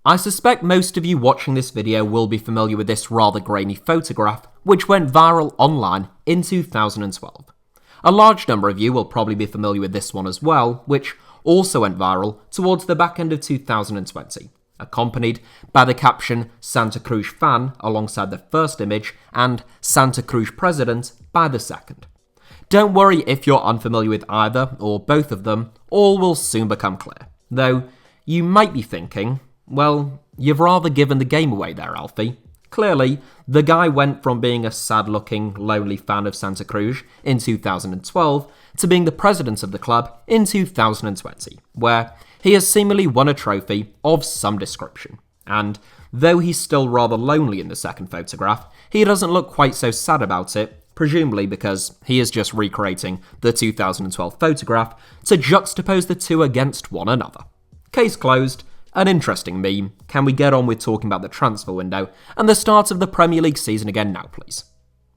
I suspect most of you watching this video will be familiar with this rather grainy photograph, which went viral online in 2012. A large number of you will probably be familiar with this one as well, which also went viral towards the back end of 2020, accompanied by the caption Santa Cruz fan alongside the first image and Santa Cruz president by the second. Don't worry if you're unfamiliar with either or both of them, all will soon become clear. Though, you might be thinking, well, you've rather given the game away there, Alfie. Clearly, the guy went from being a sad-looking, lonely fan of Santa Cruz in 2012 to being the president of the club in 2020, where he has seemingly won a trophy of some description. And though he's still rather lonely in the second photograph, he doesn't look quite so sad about it, presumably because he is just recreating the 2012 photograph to juxtapose the two against one another. Case closed. An interesting meme. Can we get on with talking about the transfer window and the start of the Premier League season again now, please?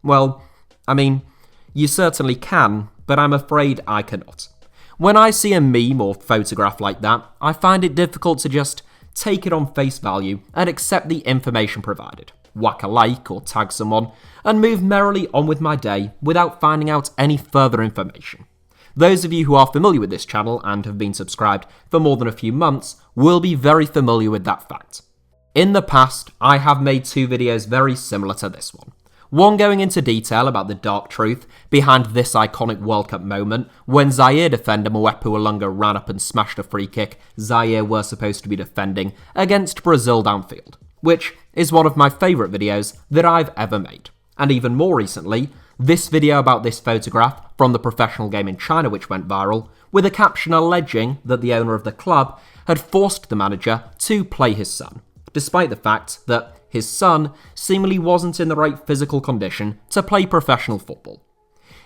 Well, I mean, you certainly can, but I'm afraid I cannot. When I see a meme or photograph like that, I find it difficult to just take it on face value and accept the information provided, whack a like or tag someone, and move merrily on with my day without finding out any further information. Those of you who are familiar with this channel and have been subscribed for more than a few months will be very familiar with that fact. In the past, I have made two videos very similar to this one. One going into detail about the dark truth behind this iconic World Cup moment when Zaire defender Mwepu Alunga ran up and smashed a free kick Zaire were supposed to be defending against Brazil downfield, which is one of my favourite videos that I've ever made. And even more recently, this video about this photograph from the professional game in China which went viral, with a caption alleging that the owner of the club had forced the manager to play his son, despite the fact that his son seemingly wasn't in the right physical condition to play professional football.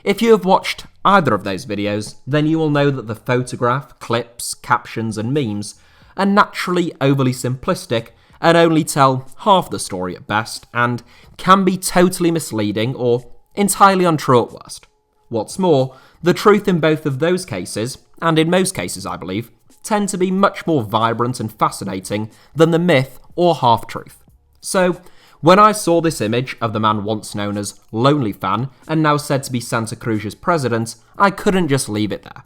If you have watched either of those videos, then you will know that the photograph, clips, captions and memes are naturally overly simplistic and only tell half the story at best, and can be totally misleading or entirely untrue at worst. What's more, the truth in both of those cases, and in most cases I believe, tend to be much more vibrant and fascinating than the myth or half-truth. So, when I saw this image of the man once known as Lonely Fan and now said to be Santa Cruz's president, I couldn't just leave it there.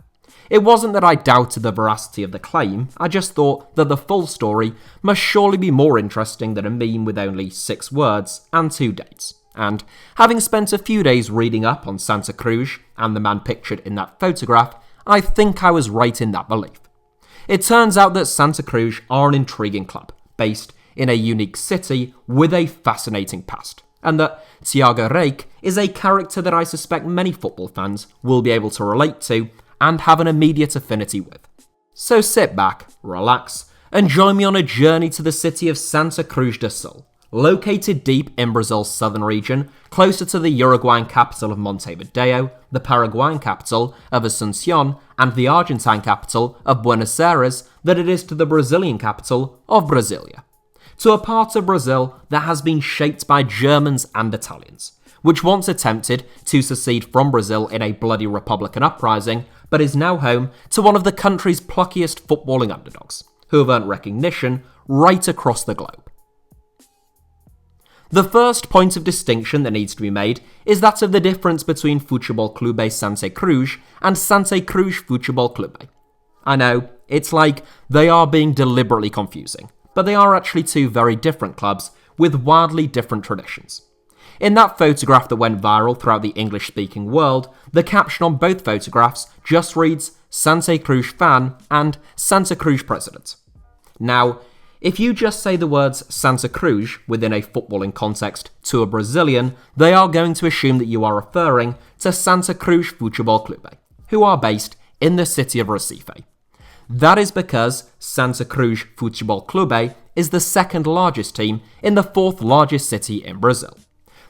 It wasn't that I doubted the veracity of the claim, I just thought that the full story must surely be more interesting than a meme with only 6 words and 2 dates. And having spent a few days reading up on Santa Cruz and the man pictured in that photograph, I think I was right in that belief. It turns out that Santa Cruz are an intriguing club, based in a unique city with a fascinating past, and that Tiago Rech is a character that I suspect many football fans will be able to relate to and have an immediate affinity with. So sit back, relax, and join me on a journey to the city of Santa Cruz do Sul, located deep in Brazil's southern region, closer to the Uruguayan capital of Montevideo, the Paraguayan capital of Asunción, and the Argentine capital of Buenos Aires than it is to the Brazilian capital of Brasilia. To a part of Brazil that has been shaped by Germans and Italians, which once attempted to secede from Brazil in a bloody Republican uprising, but is now home to one of the country's pluckiest footballing underdogs, who have earned recognition right across the globe. The first point of distinction that needs to be made is that of the difference between Futebol Clube Santa Cruz and Santa Cruz Futebol Clube. I know, it's like they are being deliberately confusing, but they are actually two very different clubs with wildly different traditions. In that photograph that went viral throughout the English-speaking world, the caption on both photographs just reads Santa Cruz fan and Santa Cruz president. Now, if you just say the words Santa Cruz within a footballing context to a Brazilian, they are going to assume that you are referring to Santa Cruz Futebol Clube, who are based in the city of Recife. That is because Santa Cruz Futebol Clube is the second largest team in the 4th largest city in Brazil.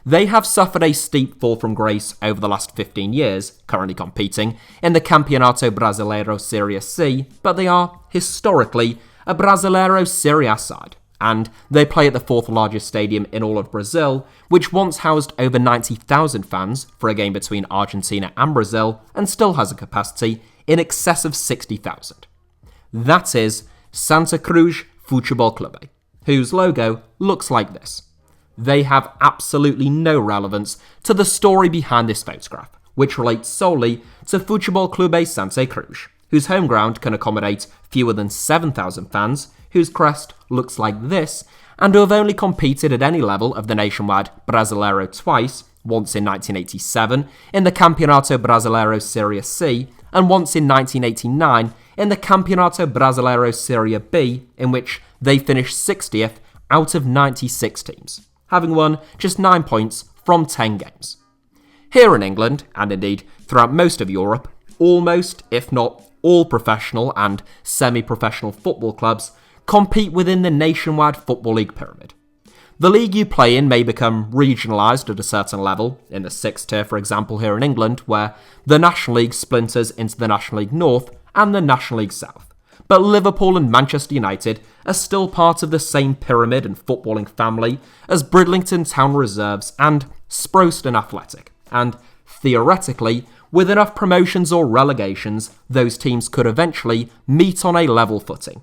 They have suffered a steep fall from grace over the last 15 years, currently competing in the Campeonato Brasileiro Serie C, but they are, historically, a Brasileiro Serie A side, and they play at the 4th largest stadium in all of Brazil, which once housed over 90,000 fans for a game between Argentina and Brazil, and still has a capacity in excess of 60,000. That is Santa Cruz Futebol Clube, whose logo looks like this. They have absolutely no relevance to the story behind this photograph, which relates solely to Futebol Clube Santa Cruz, whose home ground can accommodate fewer than 7,000 fans, whose crest looks like this, and who have only competed at any level of the nationwide Brasileiro twice, once in 1987 in the Campeonato Brasileiro Serie C, and once in 1989 in the Campeonato Brasileiro Serie B, in which they finished 60th out of 96 teams, having won just 9 points from 10 games. Here in England, and indeed throughout most of Europe, almost, if not all professional and semi-professional football clubs compete within the nationwide Football League pyramid. The league you play in may become regionalised at a certain level, in the 6th tier for example here in England, where the National League splinters into the National League North and the National League South. But Liverpool and Manchester United are still part of the same pyramid and footballing family as Bridlington Town Reserves and Sproston Athletic, and theoretically, with enough promotions or relegations, those teams could eventually meet on a level footing.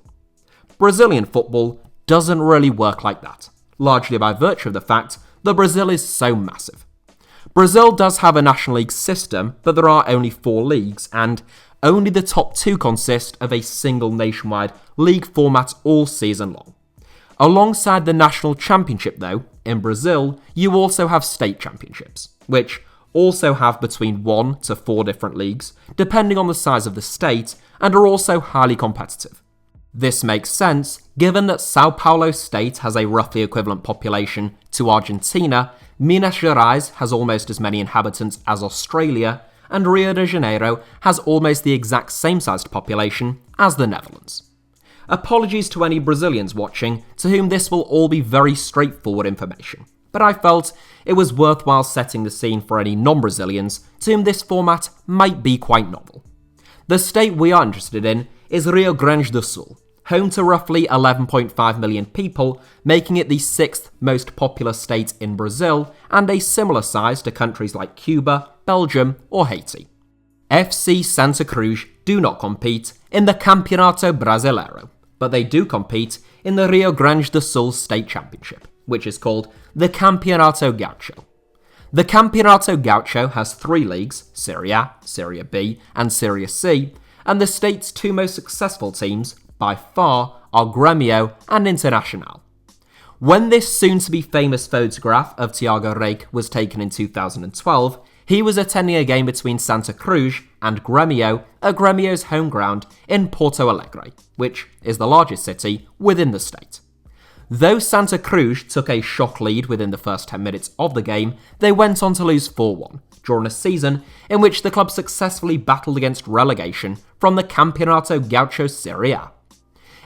Brazilian football doesn't really work like that, largely by virtue of the fact that Brazil is so massive. Brazil does have a National League system, but there are only 4 leagues, and only the top 2 consist of a single nationwide league format all season long. Alongside the National Championship though, in Brazil, you also have state championships, which also have between 1 to 4 different leagues, depending on the size of the state, and are also highly competitive. This makes sense, given that Sao Paulo state has a roughly equivalent population to Argentina, Minas Gerais has almost as many inhabitants as Australia, and Rio de Janeiro has almost the exact same sized population as the Netherlands. Apologies to any Brazilians watching, to whom this will all be very straightforward information, but I felt it was worthwhile setting the scene for any non-Brazilians to whom this format might be quite novel. The state we are interested in is Rio Grande do Sul, home to roughly 11.5 million people, making it the 6th most populous state in Brazil and a similar size to countries like Cuba, Belgium or Haiti. FC Santa Cruz do not compete in the Campeonato Brasileiro, but they do compete in the Rio Grande do Sul State Championship, which is called the Campeonato Gaucho. The Campeonato Gaucho has 3 leagues, Serie A, Serie B and Serie C, and the state's 2 most successful teams, by far, are Gremio and Internacional. When this soon-to-be famous photograph of Tiago Rech was taken in 2012, he was attending a game between Santa Cruz and Gremio at Gremio's home ground in Porto Alegre, which is the largest city within the state. Though Santa Cruz took a shock lead within the first 10 minutes of the game, they went on to lose 4-1, during a season in which the club successfully battled against relegation from the Campeonato Gaucho Serie A.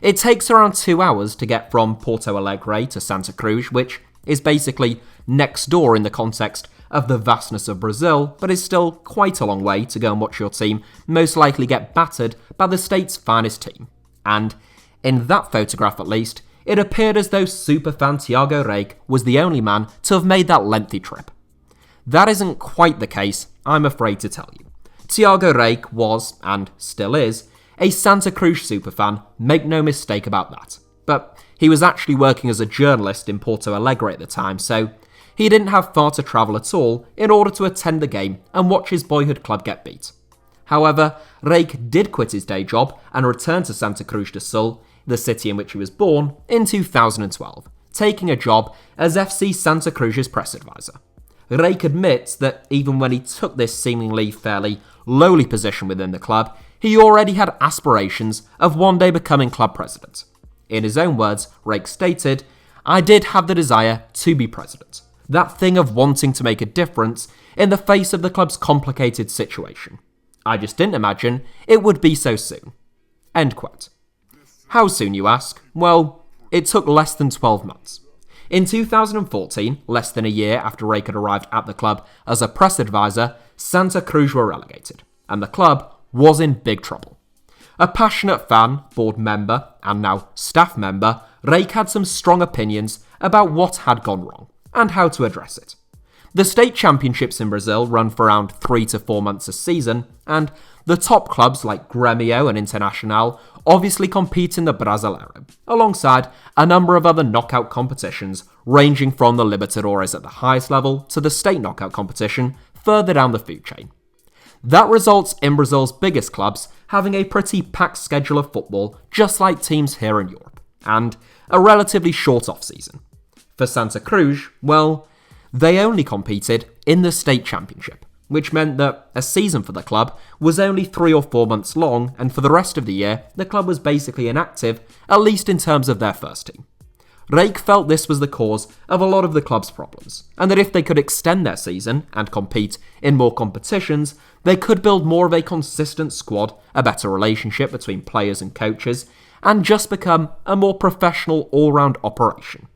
It takes around 2 hours to get from Porto Alegre to Santa Cruz, which is basically next door in the context of the vastness of Brazil, but is still quite a long way to go and watch your team most likely get battered by the state's finest team. And, in that photograph at least, it appeared as though superfan Tiago Rech was the only man to have made that lengthy trip. That isn't quite the case, I'm afraid to tell you. Tiago Rech was, and still is, a Santa Cruz superfan, make no mistake about that. But he was actually working as a journalist in Porto Alegre at the time, so he didn't have far to travel at all in order to attend the game and watch his boyhood club get beat. However, Rech did quit his day job and return to Santa Cruz do Sul, the city in which he was born, in 2012, taking a job as FC Santa Cruz's press advisor. Rech admits that even when he took this seemingly fairly lowly position within the club, he already had aspirations of one day becoming club president. In his own words, Rech stated, "I did have the desire to be president. That thing of wanting to make a difference in the face of the club's complicated situation. I just didn't imagine it would be so soon." End quote. How soon, you ask? Well, it took less than 12 months. In 2014, less than a year after Rech had arrived at the club as a press advisor, Santa Cruz were relegated, and the club was in big trouble. A passionate fan, board member, and now staff member, Rech had some strong opinions about what had gone wrong, and how to address it. The state championships in Brazil run for around 3 to 4 months a season, and the top clubs like Gremio and Internacional obviously compete in the Brasileiro, alongside a number of other knockout competitions ranging from the Libertadores at the highest level to the state knockout competition further down the food chain. That results in Brazil's biggest clubs having a pretty packed schedule of football, just like teams here in Europe, and a relatively short off-season. For Santa Cruz, well, they only competed in the state championship, which meant that a season for the club was only 3 or 4 months long, and for the rest of the year, the club was basically inactive, at least in terms of their first team. Rech felt this was the cause of a lot of the club's problems, and that if they could extend their season and compete in more competitions, they could build more of a consistent squad, a better relationship between players and coaches, and just become a more professional all-round operation.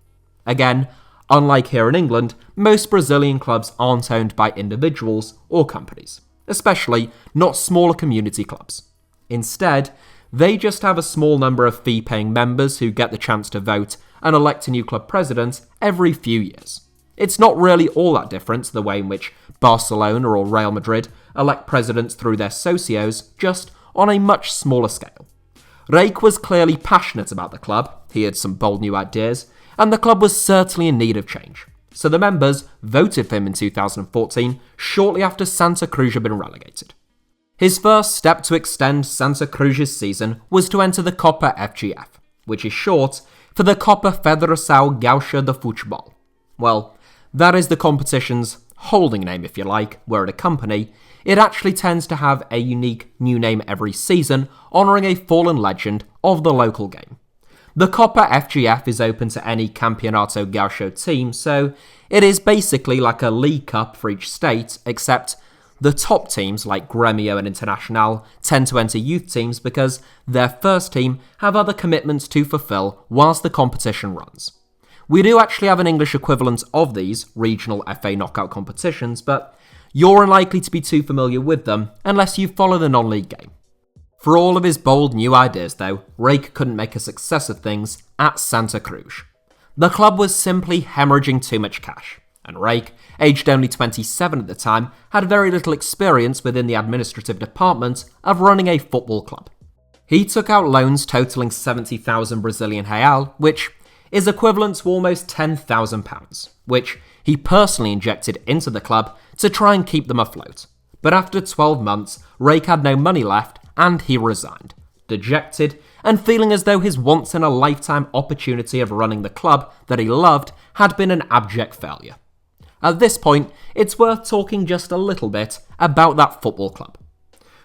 Again, unlike here in England, most Brazilian clubs aren't owned by individuals or companies, especially not smaller community clubs. Instead, they just have a small number of fee-paying members who get the chance to vote and elect a new club president every few years. It's not really all that different to the way in which Barcelona or Real Madrid elect presidents through their socios, just on a much smaller scale. Rech was clearly passionate about the club, he had some bold new ideas, and the club was certainly in need of change. So the members voted for him in 2014, shortly after Santa Cruz had been relegated. His first step to extend Santa Cruz's season was to enter the Copa FGF, which is short for the Copa Federação Gaúcha de Futebol. Well, that is the competition's holding name, if you like, where at a company, it actually tends to have a unique new name every season, honouring a fallen legend of the local game. The Copa FGF is open to any Campeonato Gaúcho team, so it is basically like a League Cup for each state, except the top teams like Gremio and Internacional tend to enter youth teams because their first team have other commitments to fulfill whilst the competition runs. We do actually have an English equivalent of these regional FA knockout competitions, but you're unlikely to be too familiar with them unless you follow the non-league game. For all of his bold new ideas though, Rech couldn't make a success of things at Santa Cruz. The club was simply hemorrhaging too much cash, and Rech, aged only 27 at the time, had very little experience within the administrative department of running a football club. He took out loans totalling 70,000 Brazilian real, which is equivalent to almost £10,000, which he personally injected into the club to try and keep them afloat. But after 12 months, Rech had no money left, and he resigned, dejected and feeling as though his once-in-a-lifetime opportunity of running the club that he loved had been an abject failure. At this point, it's worth talking just a little bit about that football club.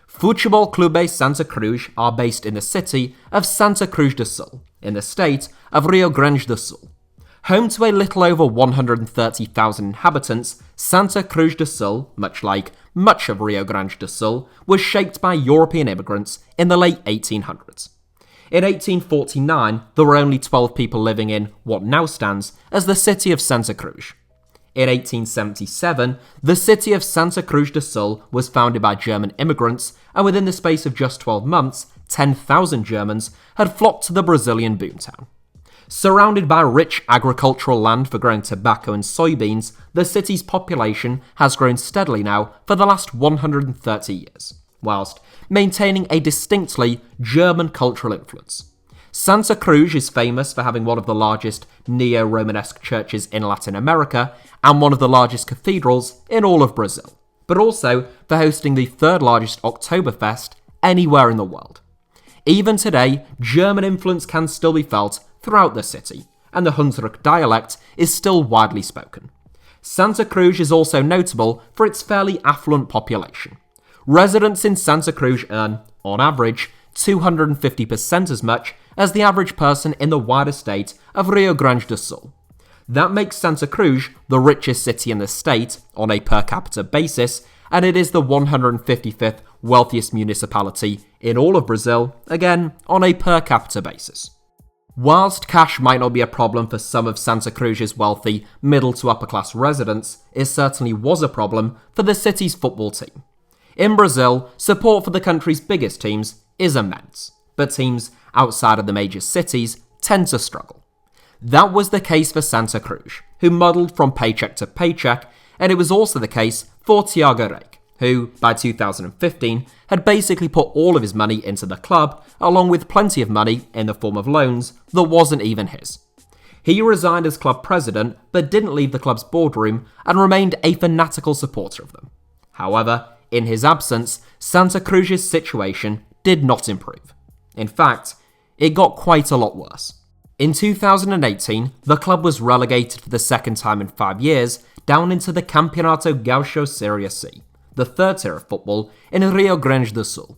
Futebol Clube Santa Cruz are based in the city of Santa Cruz do Sul, in the state of Rio Grande do Sul. Home to a little over 130,000 inhabitants, Santa Cruz do Sul, much like much of Rio Grande do Sul, was shaped by European immigrants in the late 1800s. In 1849, there were only 12 people living in what now stands as the city of Santa Cruz. In 1877, the city of Santa Cruz do Sul was founded by German immigrants, and within the space of just 12 months, 10,000 Germans had flocked to the Brazilian boomtown. Surrounded by rich agricultural land for growing tobacco and soybeans, the city's population has grown steadily now for the last 130 years, whilst maintaining a distinctly German cultural influence. Santa Cruz is famous for having one of the largest neo-Romanesque churches in Latin America and one of the largest cathedrals in all of Brazil, but also for hosting the third largest Oktoberfest anywhere in the world. Even today, German influence can still be felt throughout the city, and the Hunsrück dialect is still widely spoken. Santa Cruz is also notable for its fairly affluent population. Residents in Santa Cruz earn, on average, 250% as much as the average person in the wider state of Rio Grande do Sul. That makes Santa Cruz the richest city in the state on a per capita basis, and it is the 155th wealthiest municipality in all of Brazil, again on a per capita basis. Whilst cash might not be a problem for some of Santa Cruz's wealthy middle to upper class residents, it certainly was a problem for the city's football team. In Brazil, support for the country's biggest teams is immense, but teams outside of the major cities tend to struggle. That was the case for Santa Cruz, who muddled from paycheck to paycheck and it was also the case for Tiago Rech, who, by 2015, had basically put all of his money into the club, along with plenty of money in the form of loans that wasn't even his. He resigned as club president, but didn't leave the club's boardroom and remained a fanatical supporter of them. However, in his absence, Santa Cruz's situation did not improve. In fact, it got quite a lot worse. In 2018, the club was relegated for the second time in 5 years down into the Campeonato Gaúcho Serie C, the third tier of football in Rio Grande do Sul.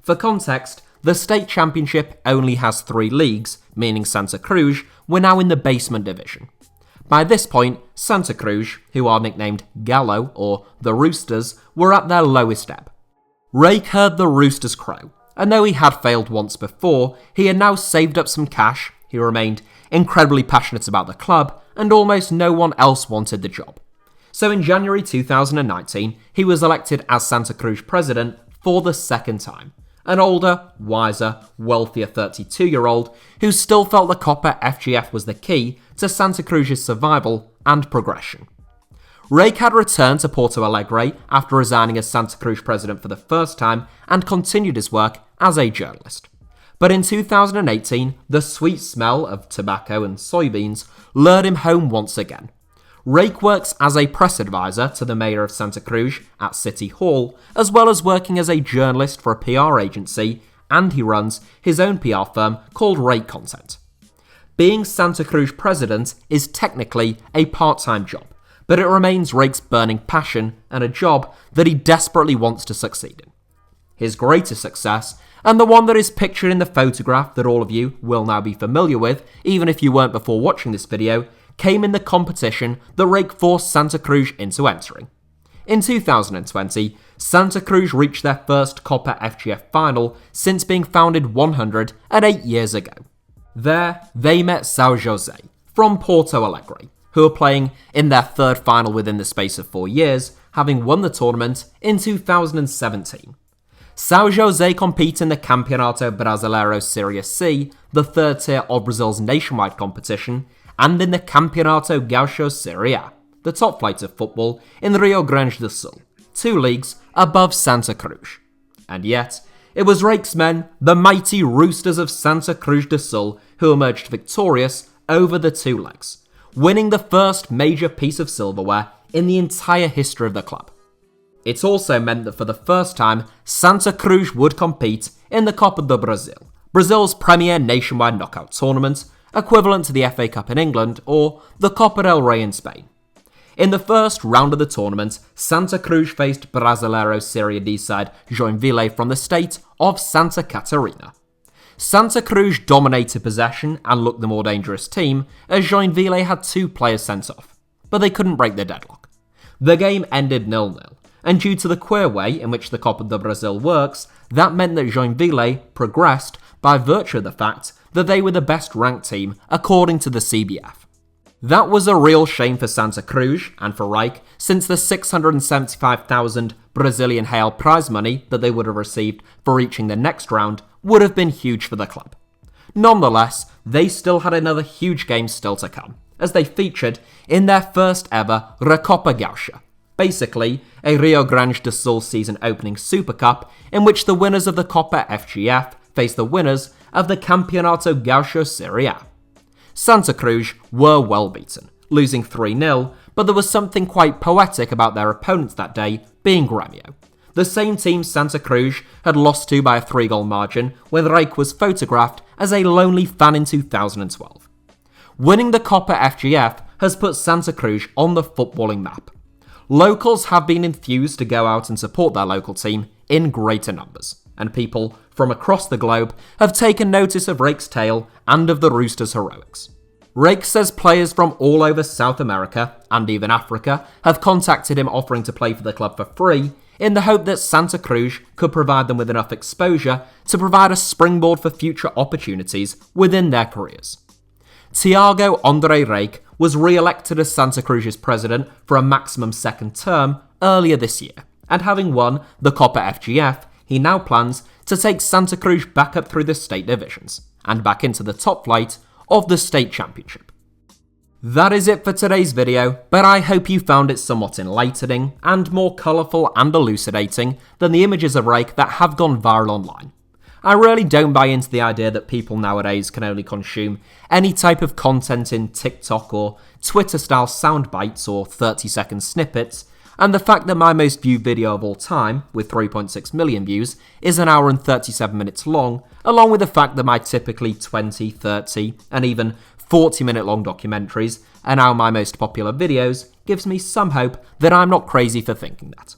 For context, the state championship only has 3 leagues, meaning Santa Cruz were now in the basement division. By this point, Santa Cruz, who are nicknamed Gallo or the Roosters, were at their lowest ebb. Rech heard the Roosters crow, and though he had failed once before, he had now saved up some cash, he remained incredibly passionate about the club, and almost no one else wanted the job. So in January 2019, he was elected as Santa Cruz president for the second time. An older, wiser, wealthier 32-year-old who still felt the Copa FGF was the key to Santa Cruz's survival and progression. Rech had returned to Porto Alegre after resigning as Santa Cruz president for the first time and continued his work as a journalist. But in 2018, the sweet smell of tobacco and soybeans lured him home once again. Rech works as a press advisor to the mayor of Santa Cruz at City Hall, as well as working as a journalist for a PR agency, and he runs his own PR firm called Rech Content. Being Santa Cruz president is technically a part-time job, but it remains Rech's burning passion and a job that he desperately wants to succeed in. His greatest success, and the one that is pictured in the photograph that all of you will now be familiar with, even if you weren't before watching this video, came in the competition that Rech forced Santa Cruz into entering. In 2020, Santa Cruz reached their first Copa FGF final since being founded 108 years ago. There, they met São José from Porto Alegre, who were playing in their third final within the space of 4 years, having won the tournament in 2017. São José compete in the Campeonato Brasileiro Serie C, the third tier of Brazil's nationwide competition, and in the Campeonato Gaúcho Serie A, the top flight of football in Rio Grande do Sul, 2 leagues above Santa Cruz. And yet, it was Rech's men, the mighty Roosters of Santa Cruz do Sul, who emerged victorious over the 2 legs, winning the first major piece of silverware in the entire history of the club. It also meant that for the first time, Santa Cruz would compete in the Copa do Brasil, Brazil's premier nationwide knockout tournament, equivalent to the FA Cup in England or the Copa del Rey in Spain. In the first round of the tournament, Santa Cruz faced Brasileiro Serie D side Joinville from the state of Santa Catarina. Santa Cruz dominated possession and looked the more dangerous team, as Joinville had 2 players sent off, but they couldn't break the deadlock. The game ended 0-0, and due to the queer way in which the Copa do Brasil works, that meant that Joinville progressed by virtue of the fact that they were the best ranked team according to the CBF. That was a real shame for Santa Cruz and for Rech, since the 675,000 Brazilian Real prize money that they would have received for reaching the next round would have been huge for the club. Nonetheless, they still had another huge game still to come, as they featured in their first ever Recopa Gaúcha, basically a Rio Grande do Sul season opening Super Cup in which the winners of the Copa FGF faced the winners of the Campeonato Gaúcho Serie A. Santa Cruz were well beaten, losing 3-0, but there was something quite poetic about their opponents that day, being Gremio, the same team Santa Cruz had lost to by a 3-goal margin when Rech was photographed as a lonely fan in 2012. Winning the Copa FGF has put Santa Cruz on the footballing map. Locals have been enthused to go out and support their local team in greater numbers, and people from across the globe have taken notice of Rech's tale and of the Roosters' heroics. Rech says players from all over South America and even Africa have contacted him offering to play for the club for free in the hope that Santa Cruz could provide them with enough exposure to provide a springboard for future opportunities within their careers. Tiago Rech was re-elected as Santa Cruz's president for a maximum second term earlier this year, and having won the Copa FGF, he now plans to take Santa Cruz back up through the state divisions and back into the top flight of the state championship. That is it for today's video, but I hope you found it somewhat enlightening and more colourful and elucidating than the images of Rech that have gone viral online. I really don't buy into the idea that people nowadays can only consume any type of content in TikTok or Twitter-style sound bites or 30-second snippets, and the fact that my most viewed video of all time, with 3.6 million views, is an hour and 37 minutes long, along with the fact that my typically 20, 30, and even 40-minute long documentaries are now my most popular videos, gives me some hope that I'm not crazy for thinking that.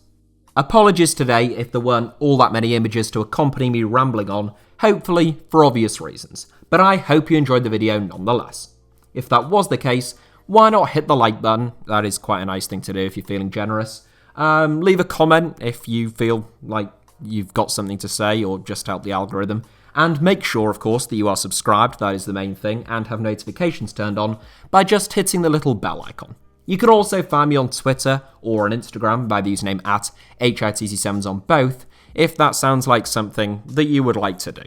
Apologies today if there weren't all that many images to accompany me rambling on, hopefully for obvious reasons, but I hope you enjoyed the video nonetheless. If that was the case, why not hit the like button? That is quite a nice thing to do if you're feeling generous. Leave a comment if you feel like you've got something to say or just help the algorithm. And make sure, of course, that you are subscribed, that is the main thing, and have notifications turned on by just hitting the little bell icon. You can also find me on Twitter or on Instagram by the username at HITC Sevens on both, if that sounds like something that you would like to do.